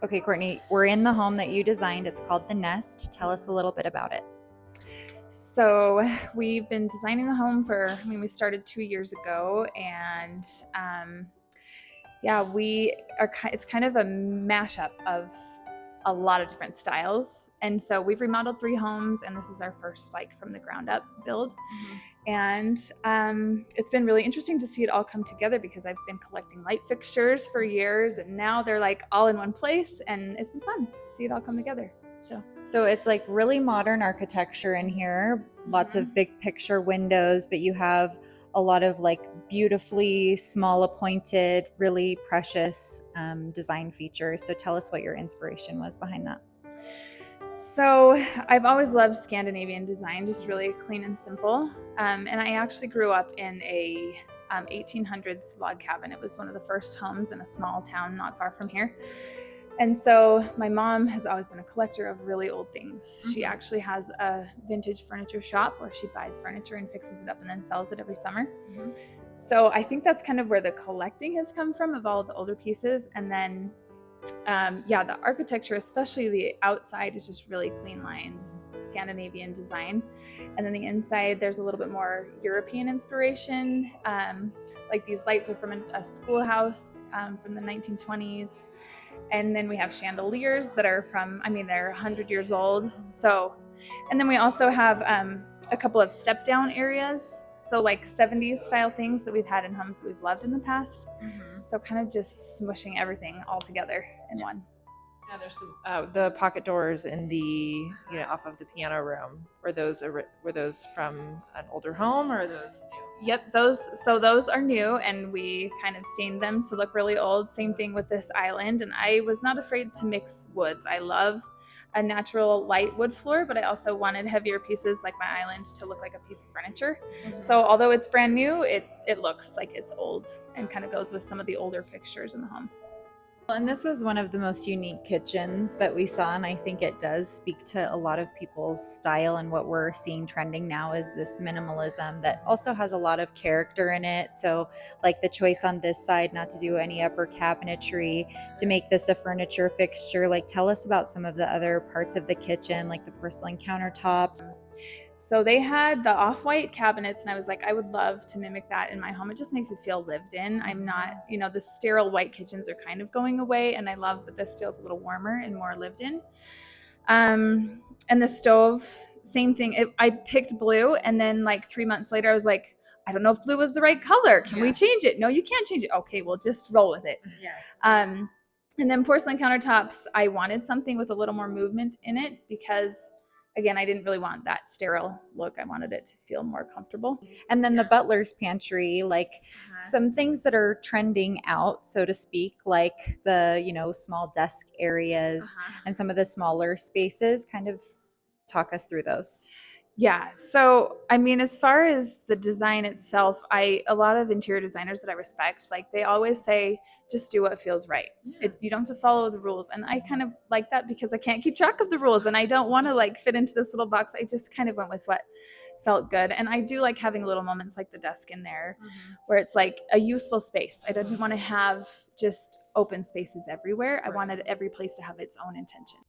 Okay, Courtney, we're in the home that you designed. It's called The Nest. Tell us a little bit about it. So we've been designing the home we started 2 years ago, and it's kind of a mashup of a lot of different styles. And so we've remodeled 3 homes, and this is our first from the ground up build. And it's been really interesting to see it all come together because I've been collecting light fixtures for years, and now they're all in one place, and it's been fun to see it all come together. So it's really modern architecture in here, lots of big picture windows, but you have a lot of beautifully small appointed, really precious design features. So tell us what your inspiration was behind that. So I've always loved Scandinavian design, just really clean and simple. And I actually grew up in a 1800s log cabin. It was one of the first homes in a small town not far from here. And so my mom has always been a collector of really old things. She actually has a vintage furniture shop where she buys furniture and fixes it up and then sells it every summer. So I think that's kind of where the collecting has come from, of all the older pieces. And then the architecture, especially the outside, is just really clean lines, Scandinavian design. And then the inside, there's a little bit more European inspiration. These lights are from a schoolhouse from the 1920s. And then we have chandeliers that are they're 100 years old. So, and then we also have a couple of step down areas. So 70s style things that we've had in homes that we've loved in the past. So kind of just smushing everything all together in one. Yeah, there's some, the pocket doors in the, off of the piano room. Were those from an older home, or are those new? Yep, those are new, and we kind of stained them to look really old. Same thing with this island, and I was not afraid to mix woods. I love a natural light wood floor, but I also wanted heavier pieces like my island to look like a piece of furniture. So although it's brand new, it looks like it's old and kind of goes with some of the older fixtures in the home. And this was one of the most unique kitchens that we saw, and I think it does speak to a lot of people's style, and what we're seeing trending now is this minimalism that also has a lot of character in it. So the choice on this side not to do any upper cabinetry, to make this a furniture fixture. Tell us about some of the other parts of the kitchen, like the porcelain countertops. So they had the off-white cabinets, and I was like, I would love to mimic that in my home. It just makes it feel lived in. I'm not, the sterile white kitchens are kind of going away, and I love that this feels a little warmer and more lived in. And the stove, same thing. I picked blue, and then 3 months later, I was like, I don't know if blue was the right color. Can we change it? No, you can't change it. Okay, we'll just roll with it. And then porcelain countertops, I wanted something with a little more movement in it because, again, I didn't really want that sterile look. I wanted it to feel more comfortable. And then the butler's pantry, some things that are trending out, so to speak, like the, small desk areas and some of the smaller spaces. Kind of talk us through those. Yeah. So, as far as the design itself, a lot of interior designers that I respect, they always say, just do what feels right. You don't have to follow the rules. And I kind of like that because I can't keep track of the rules, and I don't want to fit into this little box. I just kind of went with what felt good. And I do like having little moments like the desk in there where it's a useful space. I didn't want to have just open spaces everywhere. I wanted every place to have its own intention.